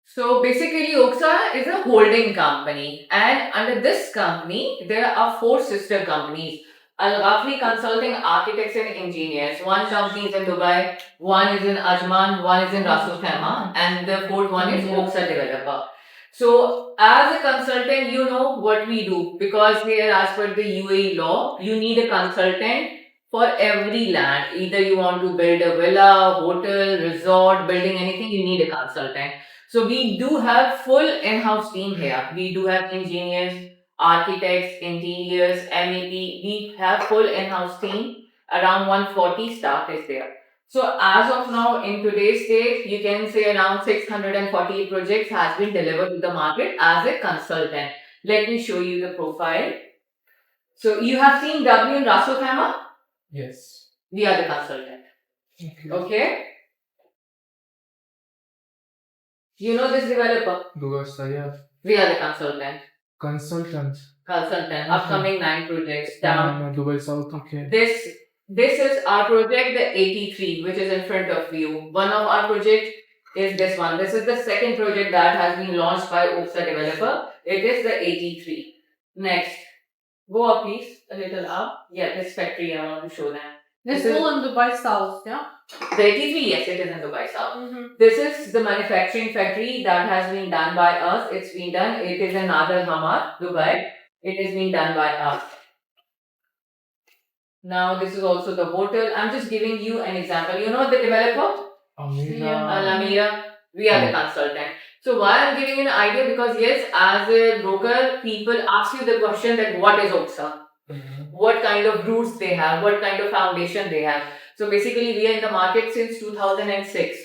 So basically, Oxa is a holding company, and under this company, there are four sister companies. Al Ghafri Consulting Architects and Engineers. One company is in Dubai, one is in Ajman, one is in Ras Al Khaimah, and the fourth one is Oxa Developer. So, as a consultant, you know what we do because here, as per the UAE law, you need a consultant for every land. Either you want to build a villa, hotel, resort, building anything, you need a consultant. So we do have full in-house team here. We do have engineers, architects, interiors, MEP. We have full in-house team. Around 140 staff is there. So as of now, in today's state, you can say around 648 projects has been delivered to the market as a consultant. Let me show you the profile. So you have seen W in Ras Al Khaimah? Yes. We are the consultant. Okay. You know this developer? Because I have. We are the consultant. Consultant. Consultant. Okay. Upcoming 9 projects down. No, Dubai South. Okay. This is our project, the 83, which is in front of you. One of our project is this one. This is the second project that has been launched by Oxa developer. It is the 83. Next. Go up, please. A little up. Yeah, this factory I want to show them. This is all in Dubai South, yeah? The 83, yes, it is in Dubai South. This is the manufacturing factory that has been done by us. It's been done. It is in Nadal Hamad, Dubai. It is being done by us. Now, this is also the hotel. I'm just giving you an example. You know the developer? Al Amira. We are the consultant. So why I'm giving you an idea because yes, as a broker, people ask you the question that what is Oxa? What kind of roots they have, what kind of foundation they have. So basically, we are in the market since 2006.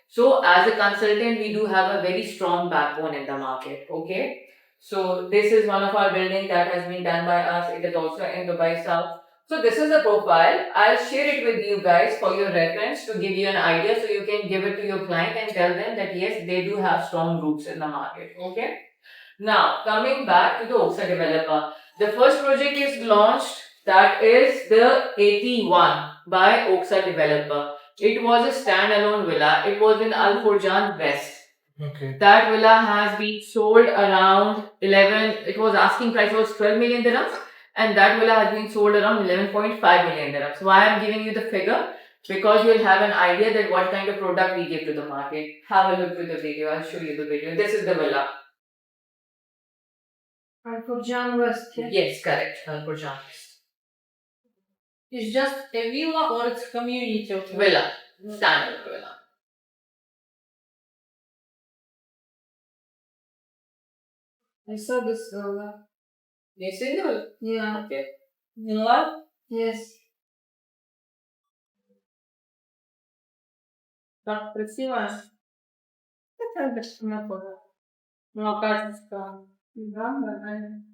So as a consultant, we do have a very strong backbone in the market. Okay. So this is one of our buildings that has been done by us. It is also in Dubai South. So this is the profile. I'll share it with you guys for your reference to give you an idea so you can give it to your client and tell them that yes, they do have strong roots in the market. Okay. Now, coming back to the Oxa developer. The first project is launched, that is the 81 by Oxa developer. It was a standalone villa. It was in Al Furjan West. Okay. That villa has been sold around 11, it was asking price was 12 million dirhams, and that villa has been sold around 11.5 million dirhams. Why I'm giving you the figure? Because you'll have an idea that what kind of product we give to the market. Have a look to the video. I'll show you the video. This is the villa. Al Furjan West, yeah? Yes, correct. Al Furjan West. It's just a villa or it's a community of Villa. Standard villa. I saw this villa. You seen the villa? Yeah. Okay. In love? Yes. Так красиво. Это красиво. Ну, кажется, да, нормально.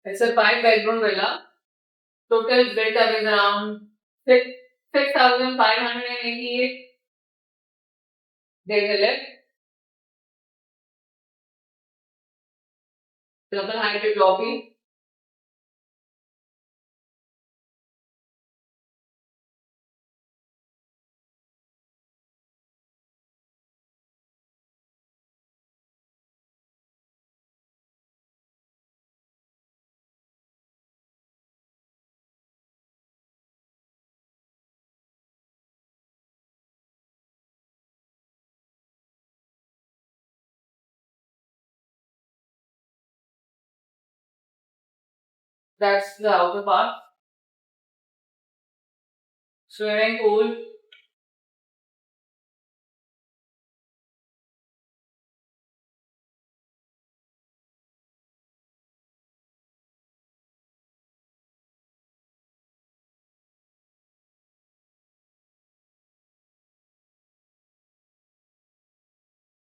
It's a 5-bedroom villa. Total built up is around 6,588. They will live. Double heighted lobby. That's the outer part. Swimming pool.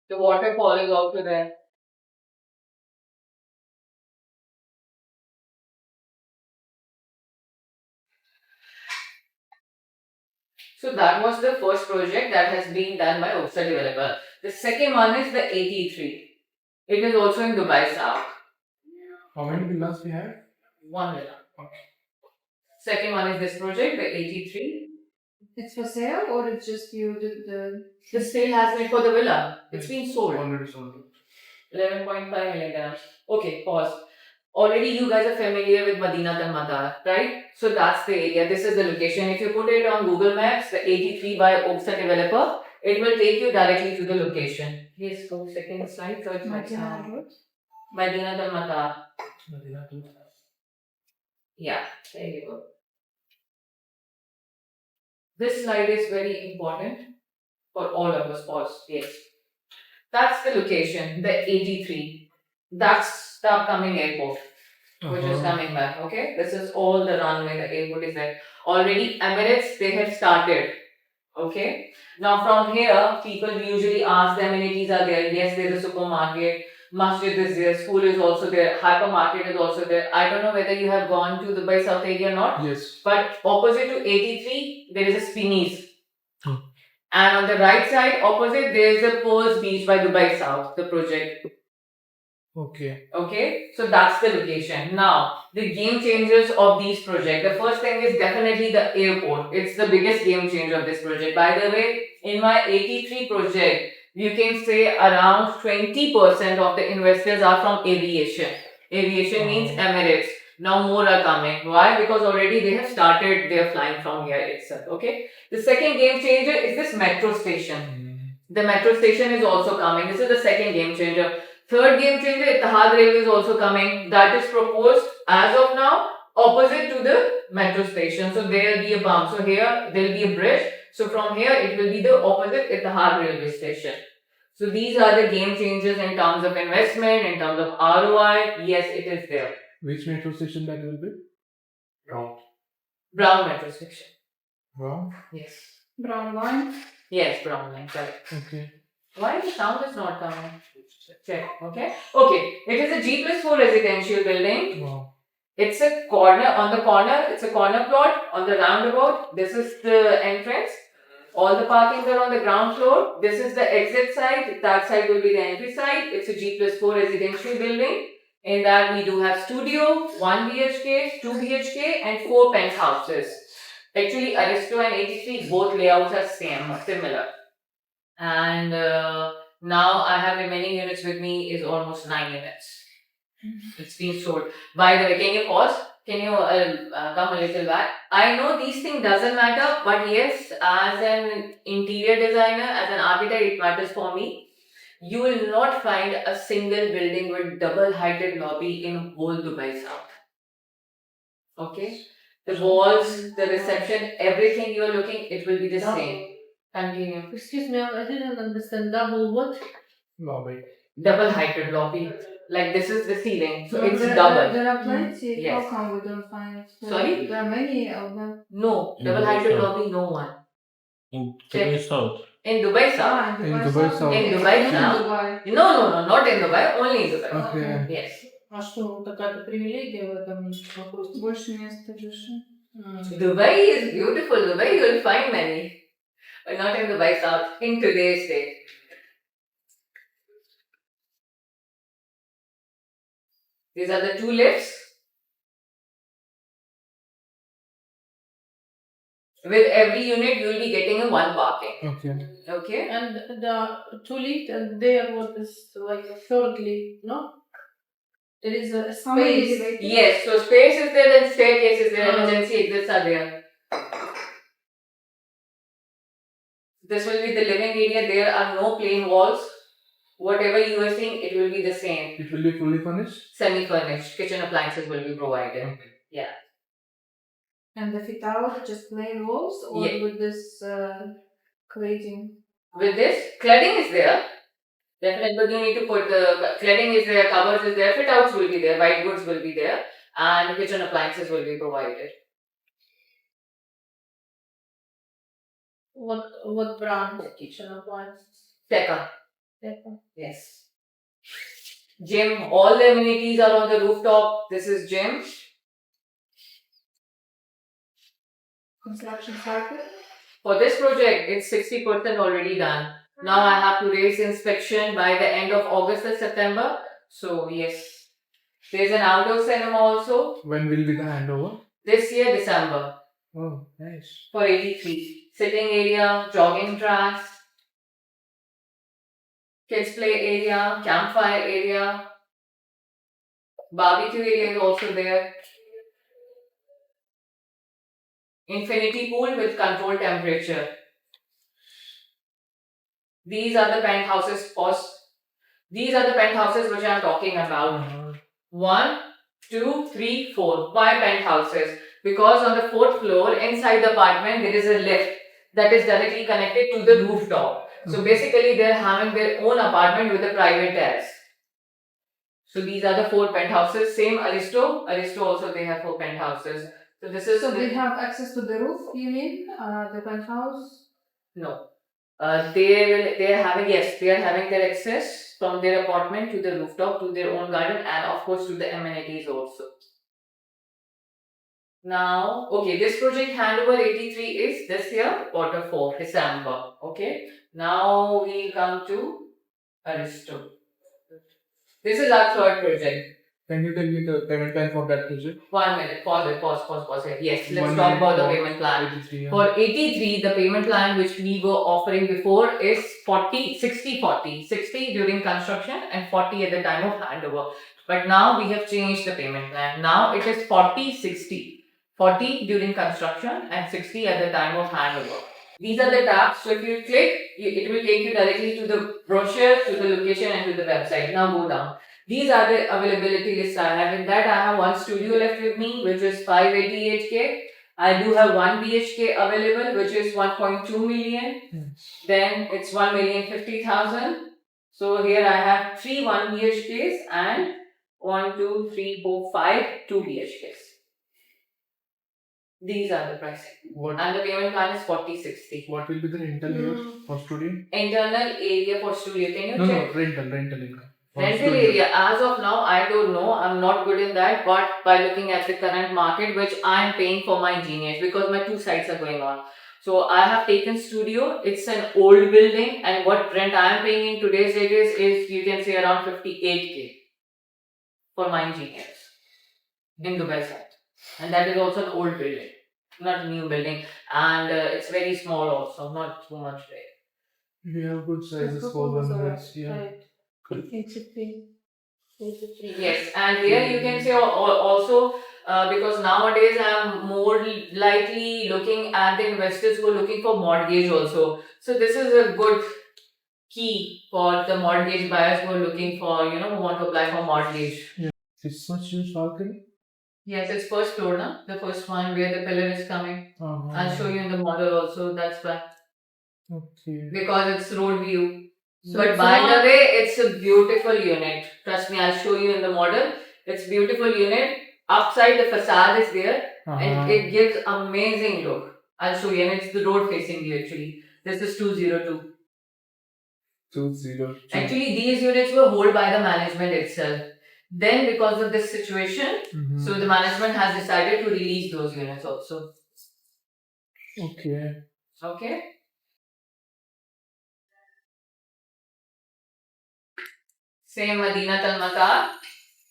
The waterfall is also there. So that was the first project that has been done by Oxa developer. The second one is the 83. It is also in Dubai South. How many villas we have? One villa. Okay. Second one is this project, the 83. It's for sale or it's just you did the. The sale has been for the villa. It's been sold. Already sold. 11.5 million dirhams. Okay, pause. Already you guys are familiar with Madinat al Madar, right? So that's the area. This is the location. If you put it on Google Maps, the 83 by Oxa developer, it will take you directly to the location. Yes, go second slide. So it's Madinat al Madar. Yeah, there you go. This slide is very important for all of us. Pause. Yes. That's the location, the 83. That's the upcoming airport, which is coming back. Okay, this is all the runway. The airport is there already. Emirates, they have started. Okay, now from here, people usually ask the amenities are there. Yes, there's a supermarket. Masjid is there. School is also there. Hypermarket is also there. I don't know whether you have gone to Dubai South area or not. Yes. But opposite to 83, there is a Spinneys. And on the right side, opposite, there is the Pearls Beach by Dubai South, the project. Okay. Okay, so that's the location. Now, the game changers of these projects. The first thing is definitely the airport. It's the biggest game changer of this project. By the way, in my 83 project, you can say around 20% of the investors are from aviation. Aviation means Emirates. Now more are coming. Why? Because already they have started their flying from here itself. Okay. The second game changer is this metro station. The metro station is also coming. This is the second game changer. Third game changer, Ittihad Railway is also coming. That is proposed as of now opposite to the metro station. So there will be a bump. So here there will be a bridge. So from here it will be the opposite Ittihad Railway Station. So these are the game changers in terms of investment, in terms of ROI. Yes, it is there. Which metro station that will be? Brown metro station. Wow. Yes. Brown line. Yes, brown line. Correct. Okay. Why the sound is not coming? Check. Okay. Okay. It is a G+4 residential building. Wow. It's a corner on the corner. It's a corner plot on the roundabout. This is the entrance. All the parkings are on the ground floor. This is the exit side. That side will be the entry side. It's a G+4 residential building. In that we do have studio, 1 BHK, 2 BHK and 4 penthouses. Actually, Aristo and 83, both layouts are similar. And now I have remaining units with me is almost 9 units. It's been sold. By the way, can you pause? Can you come a little back? I know these things doesn't matter, but yes, as an interior designer, as an architect, it matters for me. You will not find a single building with double-heighted lobby in whole Dubai South. Okay? The walls, the reception, everything you are looking, it will be the same. Continue. Excuse me, I didn't understand. Double what? Lobby. Double-heighted lobby. Like this is the ceiling, so it's there, double. There are plenty. Yes. How come we don't find it? Sorry? There are many of them. No, In double-heighted Dubai South. lobby, no one. In Check. Dubai South. In Dubai South. In Dubai South. In Dubai In South. Dubai. No, not in Dubai, only in Dubai. Okay. Yes. А что, какая-то привилегия в этом вопросе? Больше места души. Dubai is beautiful. Dubai, you will find many. But not in Dubai South, in today's day. These are the 2 lifts. With every unit, you will be getting a 1 parking. Okay. Okay? And the 2 lift and there what is like a third lift, no? There is a space. Yes, so space is there, then staircase is there, emergency exits are there. This will be the living area. There are no plain walls. Whatever you are seeing, it will be the same. It will be fully furnished? Semi-furnished. Kitchen appliances will be provided. Okay. And the fit out, just plain walls or Yeah. with this cladding? With this, cladding is there. Definitely, but you need to put the cladding is there, cupboards is there, fit outs will be there, white goods will be there, and kitchen appliances will be provided. What brand kitchen appliances? Teka. Decca. Yes. Gym, all the amenities are on the rooftop. This is gym. Construction cycle? For this project, it's 60% already done. Now I have to raise inspection by the end of August or September. So yes, There's an outdoor cinema also. When will be the handover? This year, December, Oh, nice. for 83. Sitting area, jogging tracks, kids play area, campfire area, barbecue area is also there. Infinity pool with controlled temperature. These are the penthouses cost. These are the penthouses which I'm talking about. Uh-huh. 1, 2, 3, 4. Why penthouses? Because on the fourth floor, inside the apartment, there is a lift that is directly connected to the rooftop. So basically, they're having their own apartment with a private terrace. So these are the 4 penthouses. Same Aristo. Aristo also they have 4 penthouses. So this is So the- they have access to the roof, you mean? The penthouse? no. They are having their access from their apartment to the rooftop to their own garden and of course to the amenities also. Now, okay, this project handover 83 is this year, quarter 4, December. Okay. Now we come to Aristo. This is our third project. Can you tell me the payment plan for that project? 1 minute, pause it. Yes, let's 1 talk minute about the for payment plan. 83, yeah. For 83, the payment plan which we were offering before is 60 during construction and 40 at the time of handover. But now we have changed the payment plan. Now it is 40-60. 40 during construction and 60 at the time of handover. These are the tabs. So if you click, it will take you directly to the brochure, to the location and to the website. Now go down. These are the availability list I have. In that I have one studio left with me which is 588K. I do have 1 BHK available which is 1.2 million. Then it's 1,050,000. So here I have 3 1 BHKs and 1, 2, 3, 4, 5 2 BHKs. These are the pricing. What And the payment plan is 40-60. What will be the rental here for studio? Internal area for studio. Can you No, check? rental income. For Rental studio. area, as of now, I don't know. I'm not good in that. But by looking at the current market, which I am paying for my engineers, because my 2 sites are going on. So I have taken studio. It's an old building, and what rent I am paying in today's date is you can say around 58K for my engineers in Dubai site, and that is also an old building, not a new building, and it's very small also, not too much big. We have good sizes for 1 minute. Yeah. Right. Interesting. Yes, and here you can say also because nowadays I'm more likely looking at the investors who are looking for mortgage also. So this is a good key for the mortgage buyers who are looking for, who want to apply for mortgage. It's much huge balcony. Yes, it's first floor now, the first one where the pillar is coming. I'll show you in the model also, that's why. Okay. Because it's road view. So But it's by not- the way, it's a beautiful unit. Trust me, I'll show you in the model. It's beautiful unit. Upside the facade is there and it gives amazing look. I'll show you, and it's the road facing view actually. This is 202. 202. Actually, these units were held by the management itself. Then, because of this situation, Mhm. so the management has decided to release those units also. Okay. Okay. Same Madinat Al Matar,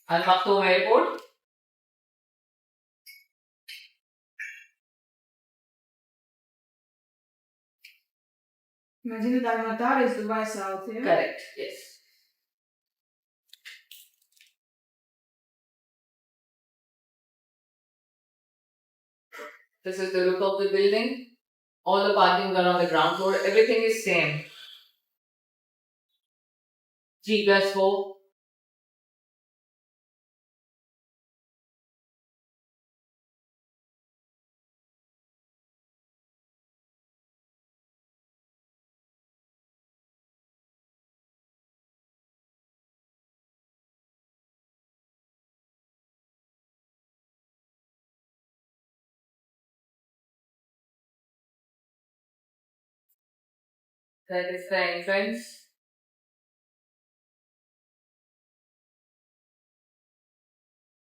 Al Maktoum Airport. Imagine that Matar is Dubai South, yeah? Correct, yes. This is the look of the building. All the parking are on the ground floor. Everything is same. G+4. That is the entrance.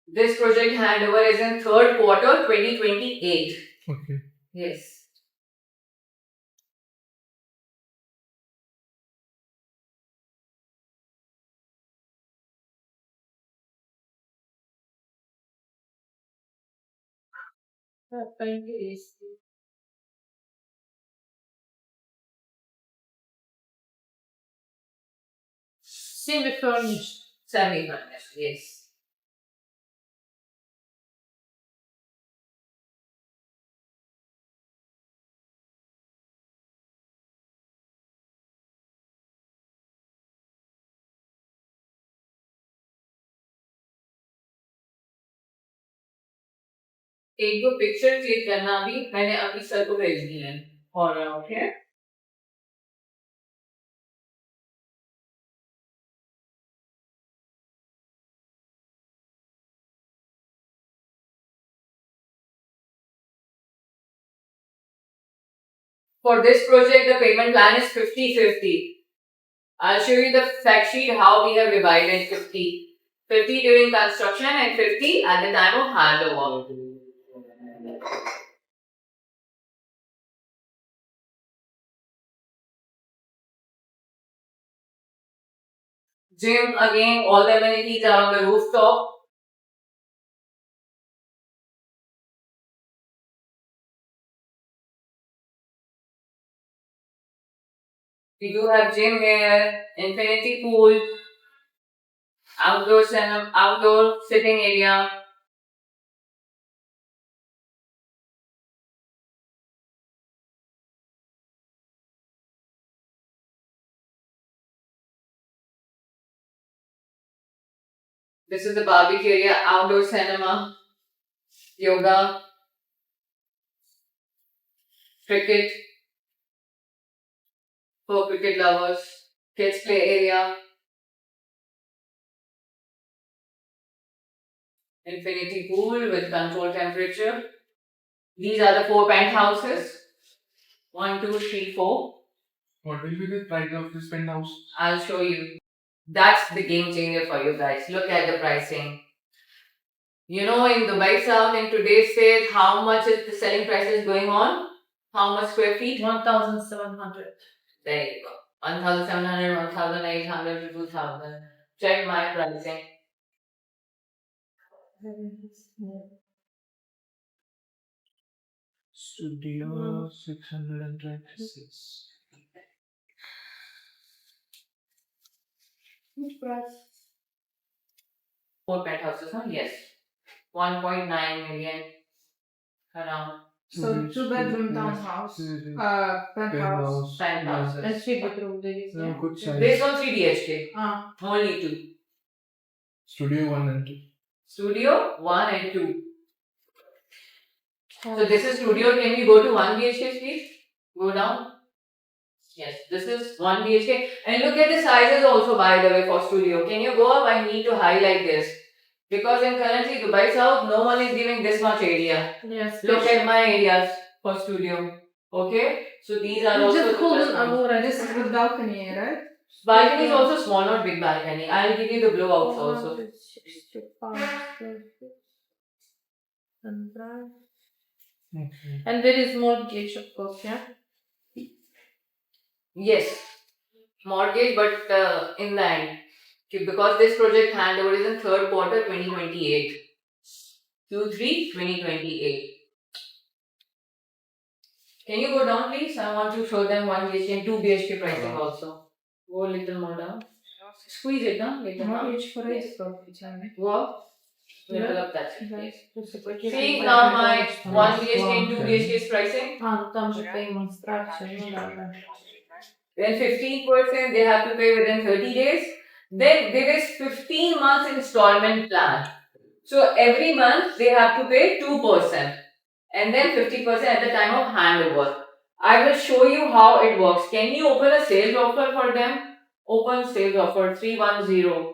This project handover is in third quarter 2028. Okay. Yes. Semi-furnished. Semi-furnished, yes. एक दो picture click करना अभी मैंने अभी sir को भेज दी है और okay For this project, the payment plan is 50-50. I'll show you the fact sheet how we have divided 50. 50 during construction and 50 at the time of handover. Gym, again, all the amenities are on the rooftop. We do have gym here, infinity pool, outdoor sitting area. This is the barbecue area, outdoor cinema, yoga, cricket, for cricket lovers, kids play area, infinity pool with controlled temperature. These are the 4 penthouses. 1, 2, 3, 4. What will be the price of this penthouse? I'll show you. That's the game changer for you guys. Look at the pricing. You know, in Dubai South, in today's state, how much is the selling price is going on? How much square feet? 1,700. There you go. 1,700, 1,800 to 2,000. Check my pricing. Studio 626. Which price? 4 penthouses, huh? Yes. 1.9 million around. So 2-bedroom townhouse, penthouse, Penthouses. and 3-bedroom there is. Yeah. Good size. Based on 3 DHK. Ah, Only 2. Studio 1 and 2. Studio 1 and 2. So this is studio. Can we go to 1 BHK please? Go down. Yes, this is 1 BHK. And look at the sizes also by the way for studio. Can you go up? I need to highlight this. Because in currently Dubai South, no one is giving this much area. yes. Look at my areas for studio. Okay? So these are You also just the call plus them points. Amora. This is with balcony, right? Balcony is also small, not big balcony. I'll give you the blowouts also. 465 and that. Okay. And there is mortgage, of course, yeah? Yes, mortgage, but in the end, because this project handover is in third quarter 2028, Q3 2028. Can you go down, please? I want to show them 1 BHK and 2 BHK pricing also. Go a little more down. Squeeze it down, little down. Mortgage for Yes. it. Go up. Little Yeah. up, that's it. Yes. See See now my 1 BHK and 2 BHK's pricing. А, ну там же payment structure, ну да, да. Then 15% they have to pay within 30 days. Then there is 15 months installment plan. So every month they have to pay 2% and then 50% at the time of handover. I will show you how it works. Can you open a sales offer for them? Open sales offer 310.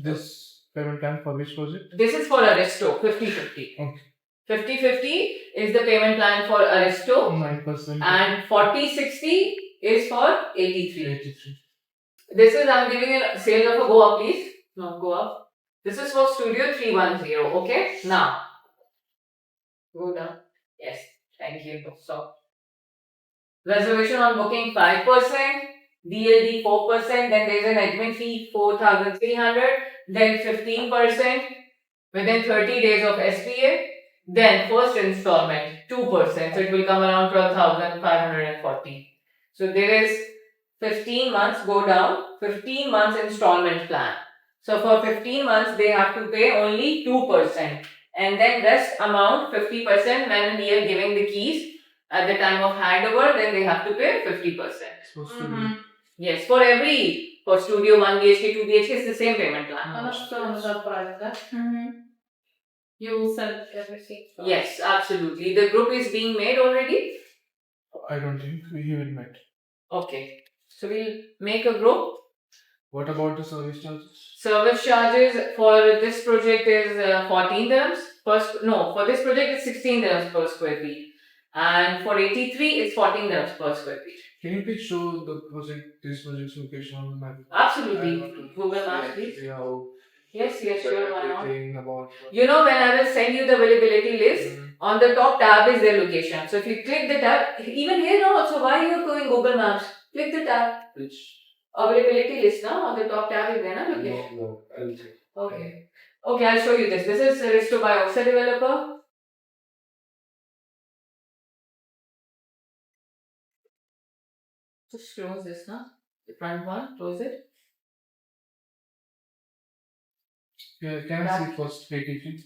This payment plan for which project? This is for Aristo 50-50. Okay. 50-50 is the payment plan for Aristo 9%. and 40-60 is for 83. 83. This is, I'm giving a sales offer. Go up, please. No, go up. This is for Studio 310. Okay. Now, go down. Yes. Thank you. So, reservation on booking 5%, DLD 4%. Then there's an admin fee 4,300. Then 15% within 30 days of SPA. Then first installment 2%, so it will come around 12,540. So there is 15 months go down, 15 months installment plan. So for 15 months they have to pay only 2%, and then rest amount 50% when we are giving the keys at the time of handover. Then they have to pay 50%. Supposed to Mhm. Yes, for studio 1 BHK, 2 BHK, it's the same payment plan. How much is the price? That you will sell everything. first. Yes, absolutely. The group is being made already. I don't think we will met. Okay, so we'll make a group. What about the service charges? Service charges for this project is 14 dirhams for this project it's 16 dirhams per square feet, and for 83 it's 14 dirhams per square feet. Can you please show this project's location on the map? Absolutely. I want to Google Maps, see please. how Yes, sure, why not? everything about. You know, when I will send you the availability list, Mhm. on the top tab is their location. So if you click the tab, even here now also, why you are going Google Maps? Click the tab. Which? Availability list now, on the top tab is there, na? Location. No, I'll check. Okay. Okay, I'll show you this. This is Risto by Oxa developer. Just close this now. The front one, close it. Yeah, can I see first 83?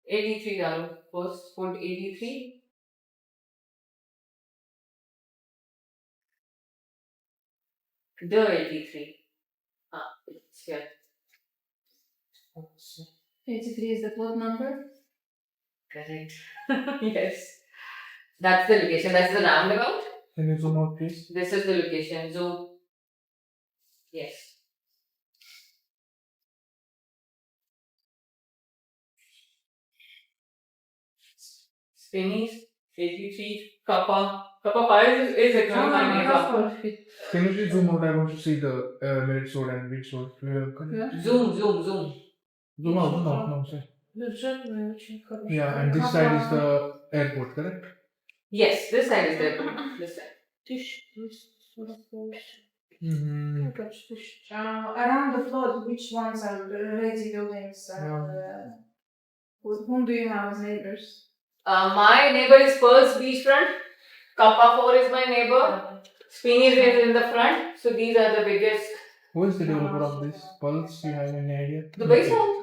83 डालो. First put 83. The 83. It's here. 83 is the code number. Correct. Yes. That's the location. That's the roundabout. Can you zoom out, please? This is the location. Zoom. Yes. Spinnies, 83, Kappa. Kappa 5 is actually my neighbor. Can you please zoom out? I want to see the merit sword and big sword. Can Zoom. Zoom out, no, sir. Yeah, and this side is the airport, correct? Yes, this side is there. This side. Mm-hmm. Around the flood, which ones are ready buildings? With whom do you have as neighbors? My neighbor is Pearl's beachfront. Kappa 4 is my neighbor. Spinnies is in the front. So these are the biggest. Who is the developer of this? Pulse, you have any idea? Dubai side.